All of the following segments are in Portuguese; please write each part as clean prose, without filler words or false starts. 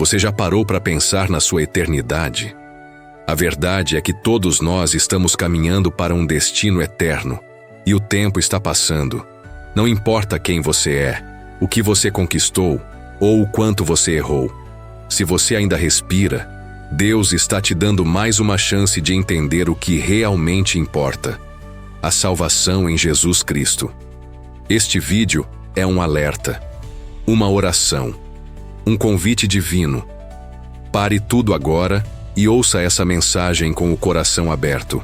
Você já parou para pensar na sua eternidade? A verdade é que todos nós estamos caminhando para um destino eterno, e o tempo está passando. Não importa quem você é, o que você conquistou ou o quanto você errou. Se você ainda respira, Deus está te dando mais uma chance de entender o que realmente importa: a salvação em Jesus Cristo. Este vídeo é um alerta, uma oração, um convite divino. Pare tudo agora e ouça essa mensagem com o coração aberto.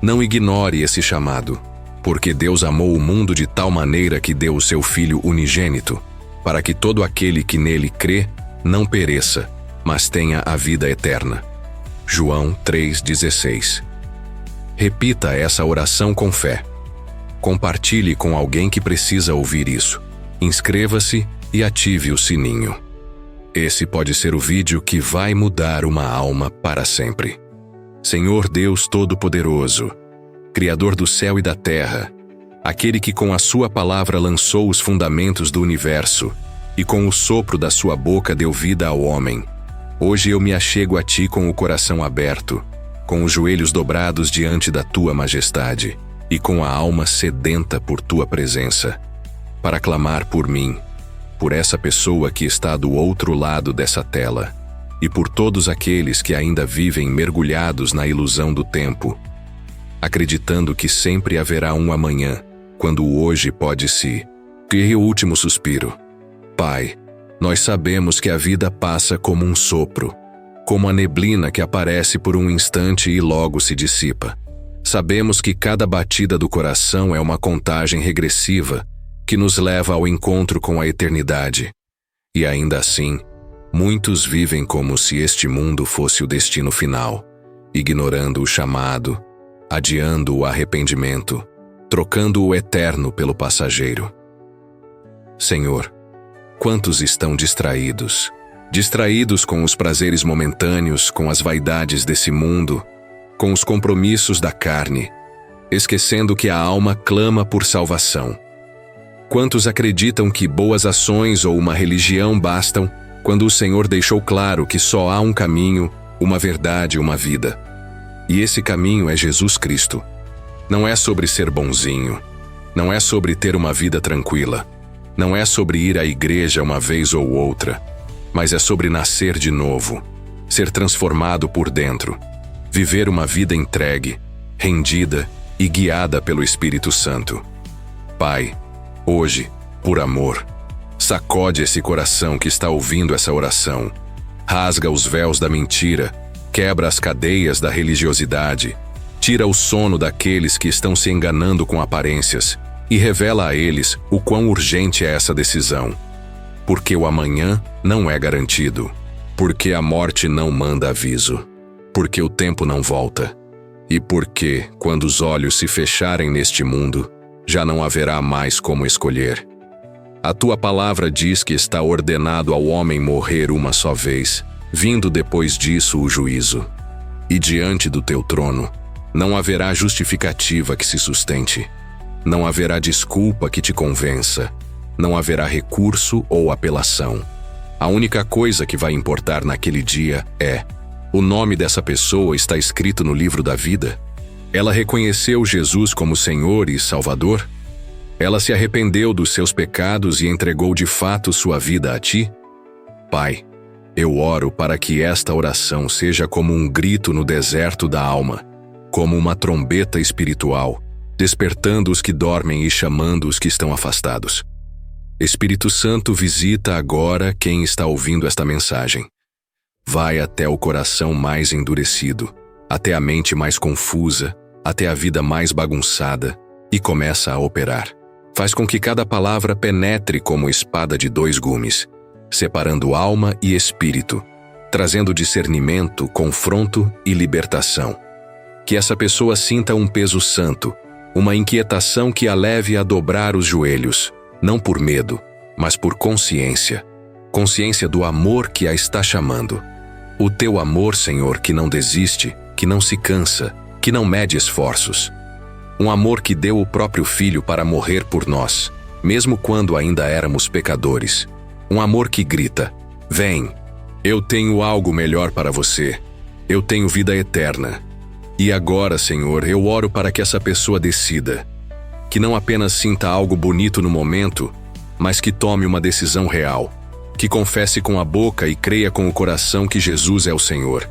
Não ignore esse chamado, porque Deus amou o mundo de tal maneira que deu o seu Filho unigênito, para que todo aquele que nele crê não pereça, mas tenha a vida eterna. João 3,16. Repita essa oração com fé. Compartilhe com alguém que precisa ouvir isso. Inscreva-se e ative o sininho. Esse pode ser o vídeo que vai mudar uma alma para sempre. Senhor Deus Todo-Poderoso, Criador do céu e da terra, aquele que com a sua palavra lançou os fundamentos do universo e com o sopro da sua boca deu vida ao homem, hoje eu me achego a ti com o coração aberto, com os joelhos dobrados diante da tua majestade e com a alma sedenta por tua presença, para clamar por mim, por essa pessoa que está do outro lado dessa tela, e por todos aqueles que ainda vivem mergulhados na ilusão do tempo, acreditando que sempre haverá um amanhã, quando o hoje pode se ter o último suspiro. Pai, nós sabemos que a vida passa como um sopro, como a neblina que aparece por um instante e logo se dissipa. Sabemos que cada batida do coração é uma contagem regressiva que nos leva ao encontro com a eternidade. E ainda assim, muitos vivem como se este mundo fosse o destino final, ignorando o chamado, adiando o arrependimento, trocando o eterno pelo passageiro. Senhor, quantos estão distraídos? Distraídos com os prazeres momentâneos, com as vaidades desse mundo, com os compromissos da carne, esquecendo que a alma clama por salvação. Quantos acreditam que boas ações ou uma religião bastam, quando o Senhor deixou claro que só há um caminho, uma verdade e uma vida? E esse caminho é Jesus Cristo. Não é sobre ser bonzinho, não é sobre ter uma vida tranquila, não é sobre ir à igreja uma vez ou outra, mas é sobre nascer de novo, ser transformado por dentro, viver uma vida entregue, rendida e guiada pelo Espírito Santo. Pai, hoje, por amor, sacode esse coração que está ouvindo essa oração, rasga os véus da mentira, quebra as cadeias da religiosidade, tira o sono daqueles que estão se enganando com aparências e revela a eles o quão urgente é essa decisão. Porque o amanhã não é garantido, porque a morte não manda aviso, porque o tempo não volta, e porque, quando os olhos se fecharem neste mundo, já não haverá mais como escolher. A tua palavra diz que está ordenado ao homem morrer uma só vez, vindo depois disso o juízo. E diante do teu trono, não haverá justificativa que se sustente. Não haverá desculpa que te convença. Não haverá recurso ou apelação. A única coisa que vai importar naquele dia é: o nome dessa pessoa está escrito no livro da vida? Ela reconheceu Jesus como Senhor e Salvador? Ela se arrependeu dos seus pecados e entregou de fato sua vida a ti? Pai, eu oro para que esta oração seja como um grito no deserto da alma, como uma trombeta espiritual, despertando os que dormem e chamando os que estão afastados. Espírito Santo, visita agora quem está ouvindo esta mensagem. Vai até o coração mais endurecido, até a mente mais confusa, até a vida mais bagunçada, e começa a operar. Faz com que cada palavra penetre como espada de dois gumes, separando alma e espírito, trazendo discernimento, confronto e libertação. Que essa pessoa sinta um peso santo, uma inquietação que a leve a dobrar os joelhos, não por medo, mas por consciência. Consciência do amor que a está chamando. O teu amor, Senhor, que não desiste, que não se cansa, que não mede esforços. Um amor que deu o próprio Filho para morrer por nós, mesmo quando ainda éramos pecadores. Um amor que grita: vem, Eu tenho algo melhor para você. Eu tenho vida eterna. E agora, Senhor, eu oro para que essa pessoa decida. Que não apenas sinta algo bonito no momento, mas que tome uma decisão real. Que confesse com a boca e creia com o coração que Jesus é o Senhor.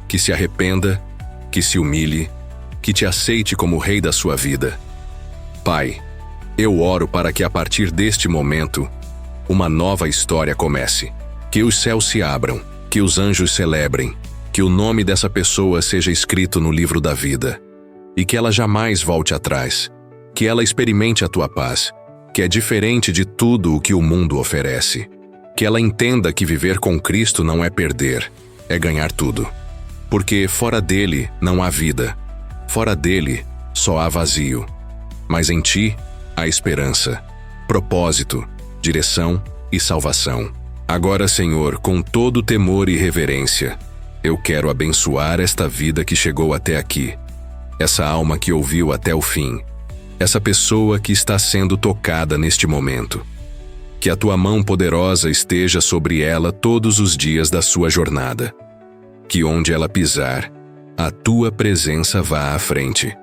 Que se arrependa, que se humilhe, que te aceite como Rei da sua vida. Pai, eu oro para que a partir deste momento, uma nova história comece. Que os céus se abram, que os anjos celebrem, que o nome dessa pessoa seja escrito no livro da vida. E que ela jamais volte atrás. Que ela experimente a tua paz, que é diferente de tudo o que o mundo oferece. Que ela entenda que viver com Cristo não é perder, é ganhar tudo. Porque fora dele não há vida. Fora dele só há vazio. Mas em ti há esperança, propósito, direção e salvação. Agora, Senhor, com todo temor e reverência, eu quero abençoar esta vida que chegou até aqui. Essa alma que ouviu até o fim. Essa pessoa que está sendo tocada neste momento. Que a tua mão poderosa esteja sobre ela todos os dias da sua jornada. Que onde ela pisar, a tua presença vá à frente,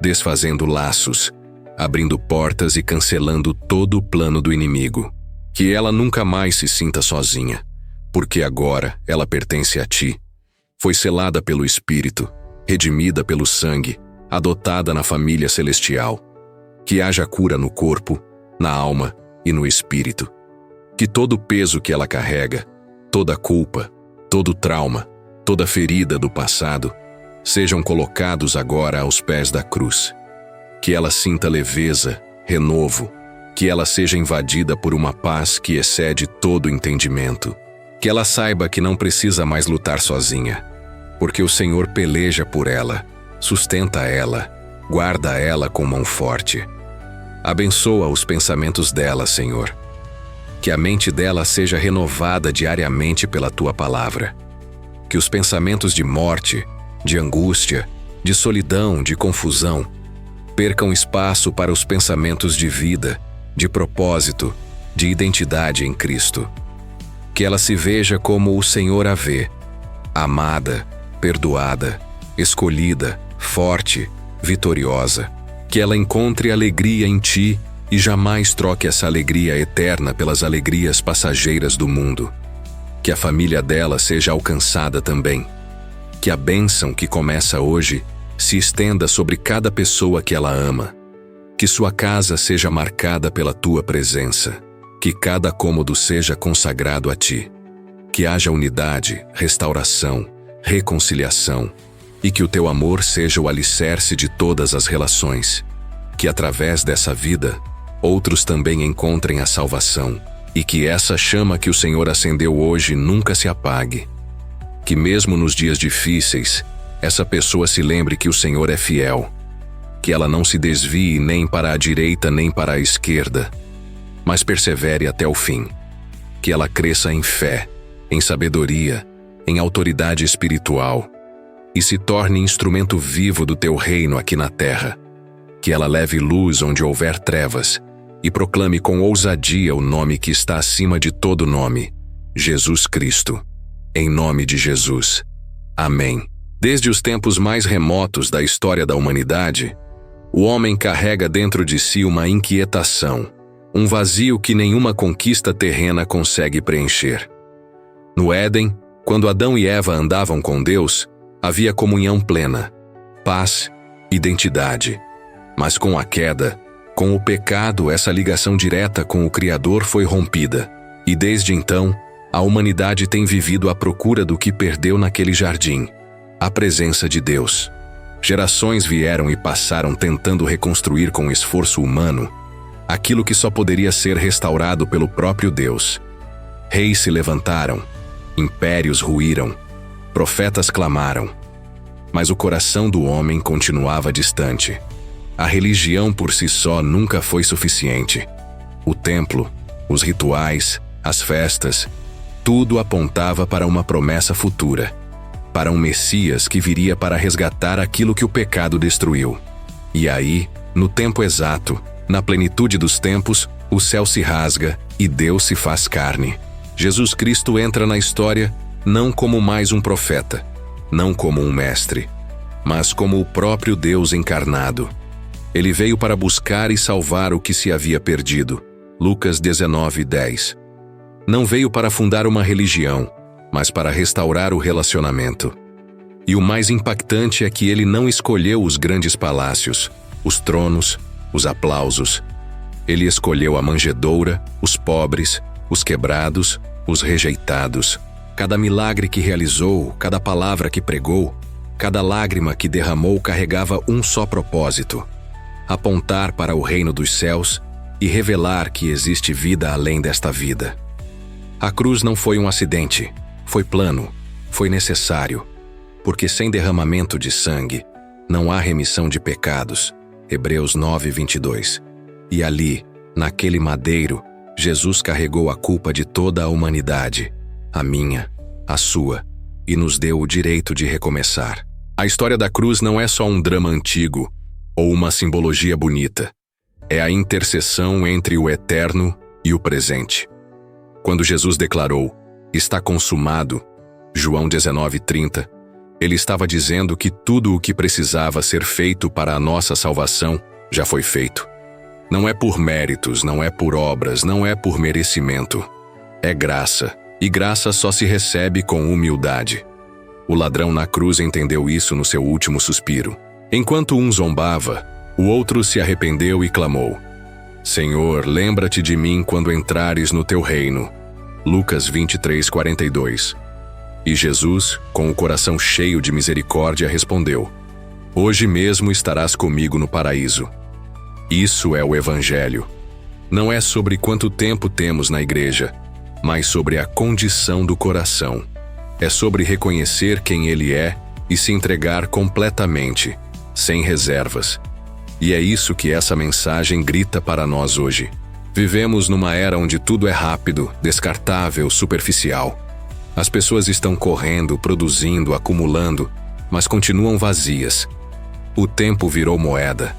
desfazendo laços, abrindo portas e cancelando todo o plano do inimigo. Que ela nunca mais se sinta sozinha, porque agora ela pertence a ti. Foi selada pelo Espírito, redimida pelo sangue, adotada na família celestial. Que haja cura no corpo, na alma e no espírito. Que todo o peso que ela carrega, toda culpa, todo trauma, toda ferida do passado, sejam colocados agora aos pés da cruz. Que ela sinta leveza, renovo, que ela seja invadida por uma paz que excede todo entendimento. Que ela saiba que não precisa mais lutar sozinha, porque o Senhor peleja por ela, sustenta ela, guarda ela com mão forte. Abençoa os pensamentos dela, Senhor. Que a mente dela seja renovada diariamente pela tua palavra. Que os pensamentos de morte, de angústia, de solidão, de confusão, percam espaço para os pensamentos de vida, de propósito, de identidade em Cristo. Que ela se veja como o Senhor a vê, amada, perdoada, escolhida, forte, vitoriosa. Que ela encontre alegria em ti e jamais troque essa alegria eterna pelas alegrias passageiras do mundo. Que a família dela seja alcançada também. Que a bênção que começa hoje se estenda sobre cada pessoa que ela ama. Que sua casa seja marcada pela tua presença. Que cada cômodo seja consagrado a ti. Que haja unidade, restauração, reconciliação. E que o teu amor seja o alicerce de todas as relações. Que através dessa vida, outros também encontrem a salvação. E que essa chama que o Senhor acendeu hoje nunca se apague. Que mesmo nos dias difíceis, essa pessoa se lembre que o Senhor é fiel. Que ela não se desvie nem para a direita nem para a esquerda, mas persevere até o fim. Que ela cresça em fé, em sabedoria, em autoridade espiritual, e se torne instrumento vivo do teu reino aqui na terra. Que ela leve luz onde houver trevas, e proclame com ousadia o nome que está acima de todo nome, Jesus Cristo. Em nome de Jesus. Amém. Desde os tempos mais remotos da história da humanidade, o homem carrega dentro de si uma inquietação, um vazio que nenhuma conquista terrena consegue preencher. No Éden, quando Adão e Eva andavam com Deus, havia comunhão plena, paz, identidade. Mas com a queda, com o pecado, essa ligação direta com o Criador foi rompida. E desde então, a humanidade tem vivido à procura do que perdeu naquele jardim, a presença de Deus. Gerações vieram e passaram tentando reconstruir com esforço humano aquilo que só poderia ser restaurado pelo próprio Deus. Reis se levantaram, impérios ruíram, profetas clamaram, mas o coração do homem continuava distante. A religião por si só nunca foi suficiente. O templo, os rituais, as festas, tudo apontava para uma promessa futura, para um Messias que viria para resgatar aquilo que o pecado destruiu. E aí, no tempo exato, na plenitude dos tempos, o céu se rasga e Deus se faz carne. Jesus Cristo entra na história não como mais um profeta, não como um mestre, mas como o próprio Deus encarnado. Ele veio para buscar e salvar o que se havia perdido. Lucas 19:10. Não veio para fundar uma religião, mas para restaurar o relacionamento. E o mais impactante é que ele não escolheu os grandes palácios, os tronos, os aplausos. Ele escolheu a manjedoura, os pobres, os quebrados, os rejeitados. Cada milagre que realizou, cada palavra que pregou, cada lágrima que derramou carregava um só propósito: apontar para o reino dos céus e revelar que existe vida além desta vida. A cruz não foi um acidente, foi plano, foi necessário, porque sem derramamento de sangue não há remissão de pecados. Hebreus 9:22. E ali, naquele madeiro, Jesus carregou a culpa de toda a humanidade, a minha, a sua, e nos deu o direito de recomeçar. A história da cruz não é só um drama antigo ou uma simbologia bonita. É a interseção entre o eterno e o presente. Quando Jesus declarou, "Está consumado", João 19:30, ele estava dizendo que tudo o que precisava ser feito para a nossa salvação já foi feito. Não é por méritos, não é por obras, não é por merecimento. É graça, e graça só se recebe com humildade. O ladrão na cruz entendeu isso no seu último suspiro. Enquanto um zombava, o outro se arrependeu e clamou: "Senhor, lembra-te de mim quando entrares no teu reino." Lucas 23:42. E Jesus, com o coração cheio de misericórdia, respondeu: "Hoje mesmo estarás comigo no paraíso." Isso é o Evangelho. Não é sobre quanto tempo temos na igreja, mas sobre a condição do coração. É sobre reconhecer quem Ele é e se entregar completamente, sem reservas. E é isso que essa mensagem grita para nós hoje. Vivemos numa era onde tudo é rápido, descartável, superficial. As pessoas estão correndo, produzindo, acumulando, mas continuam vazias. O tempo virou moeda,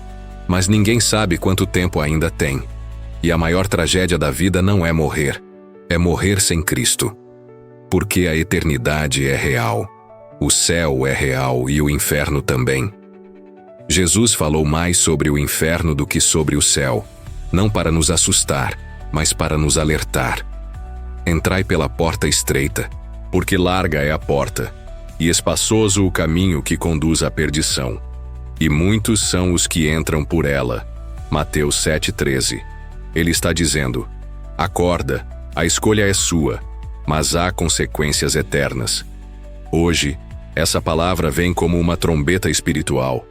mas ninguém sabe quanto tempo ainda tem. E a maior tragédia da vida não é morrer sem Cristo. Porque a eternidade é real. O céu é real e o inferno também. Jesus falou mais sobre o inferno do que sobre o céu, não para nos assustar, mas para nos alertar. Entrai pela porta estreita, porque larga é a porta, e espaçoso o caminho que conduz à perdição. E muitos são os que entram por ela. Mateus 7:13. Ele está dizendo: acorda, a escolha é sua, mas há consequências eternas. Hoje, essa palavra vem como uma trombeta espiritual.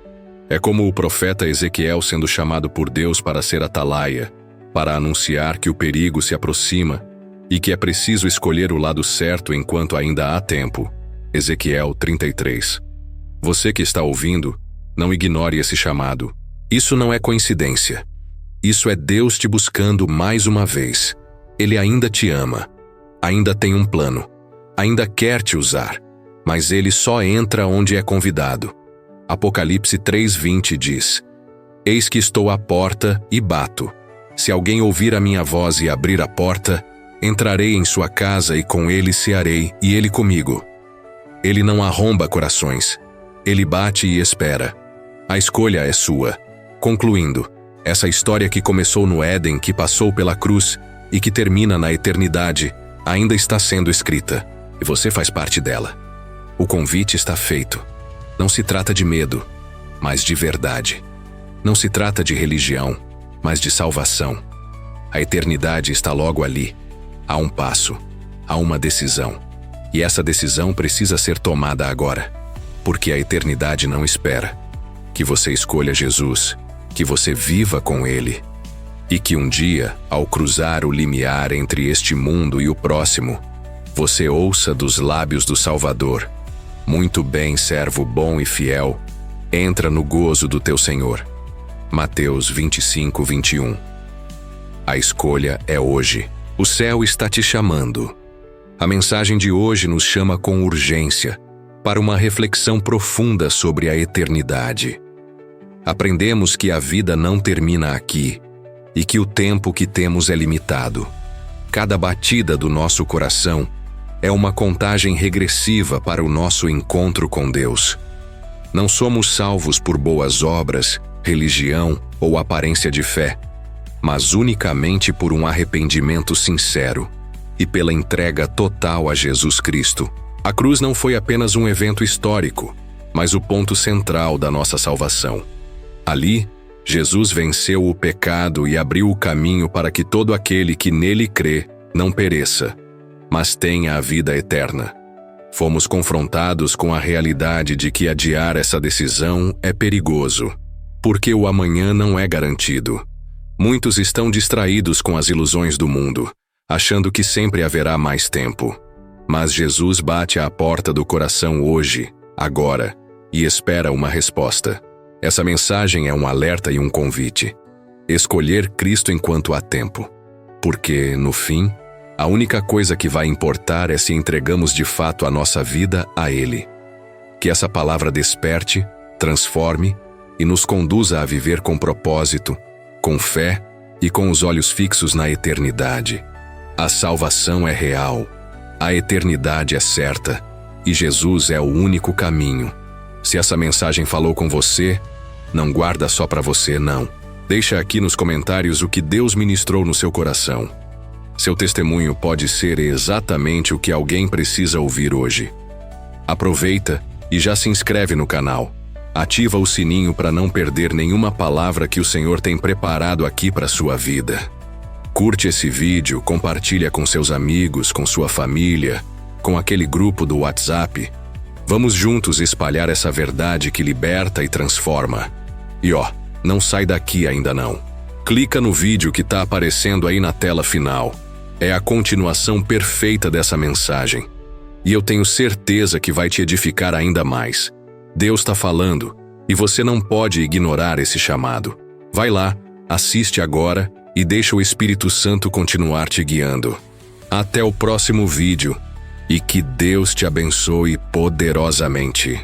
É como o profeta Ezequiel sendo chamado por Deus para ser atalaia, para anunciar que o perigo se aproxima e que é preciso escolher o lado certo enquanto ainda há tempo. Ezequiel 33. Você que está ouvindo, não ignore esse chamado. Isso não é coincidência. Isso é Deus te buscando mais uma vez. Ele ainda te ama, ainda tem um plano, ainda quer te usar, mas ele só entra onde é convidado. Apocalipse 3:20 diz: Eis que estou à porta e bato. Se alguém ouvir a minha voz e abrir a porta, entrarei em sua casa e com ele cearei e ele comigo. Ele não arromba corações. Ele bate e espera. A escolha é sua. Concluindo, essa história que começou no Éden, que passou pela cruz e que termina na eternidade, ainda está sendo escrita, e você faz parte dela. O convite está feito. Não se trata de medo, mas de verdade. Não se trata de religião, mas de salvação. A eternidade está logo ali. Há um passo, há uma decisão. E essa decisão precisa ser tomada agora, porque a eternidade não espera. Que você escolha Jesus, que você viva com Ele, e que um dia, ao cruzar o limiar entre este mundo e o próximo, você ouça dos lábios do Salvador: muito bem, servo bom e fiel, entra no gozo do teu Senhor. Mateus 25:21. A escolha é hoje. O céu está te chamando. A mensagem de hoje nos chama com urgência para uma reflexão profunda sobre a eternidade. Aprendemos que a vida não termina aqui e que o tempo que temos é limitado. Cada batida do nosso coração é uma contagem regressiva para o nosso encontro com Deus. Não somos salvos por boas obras, religião ou aparência de fé, mas unicamente por um arrependimento sincero e pela entrega total a Jesus Cristo. A cruz não foi apenas um evento histórico, mas o ponto central da nossa salvação. Ali, Jesus venceu o pecado e abriu o caminho para que todo aquele que nele crê não pereça, mas tenha a vida eterna. Fomos confrontados com a realidade de que adiar essa decisão é perigoso, porque o amanhã não é garantido. Muitos estão distraídos com as ilusões do mundo, achando que sempre haverá mais tempo. Mas Jesus bate à porta do coração hoje, agora, e espera uma resposta. Essa mensagem é um alerta e um convite. Escolher Cristo enquanto há tempo. Porque, no fim, a única coisa que vai importar é se entregamos de fato a nossa vida a Ele. Que essa palavra desperte, transforme e nos conduza a viver com propósito, com fé e com os olhos fixos na eternidade. A salvação é real, a eternidade é certa e Jesus é o único caminho. Se essa mensagem falou com você, não guarda só para você, não. Deixa aqui nos comentários o que Deus ministrou no seu coração. Seu testemunho pode ser exatamente o que alguém precisa ouvir hoje. Aproveita e já se inscreve no canal. Ativa o sininho para não perder nenhuma palavra que o Senhor tem preparado aqui para sua vida. Curte esse vídeo, compartilha com seus amigos, com sua família, com aquele grupo do WhatsApp. Vamos juntos espalhar essa verdade que liberta e transforma. E não sai daqui ainda não. Clica no vídeo que está aparecendo aí na tela final. É a continuação perfeita dessa mensagem. E eu tenho certeza que vai te edificar ainda mais. Deus está falando, e você não pode ignorar esse chamado. Vai lá, assiste agora e deixa o Espírito Santo continuar te guiando. Até o próximo vídeo, e que Deus te abençoe poderosamente.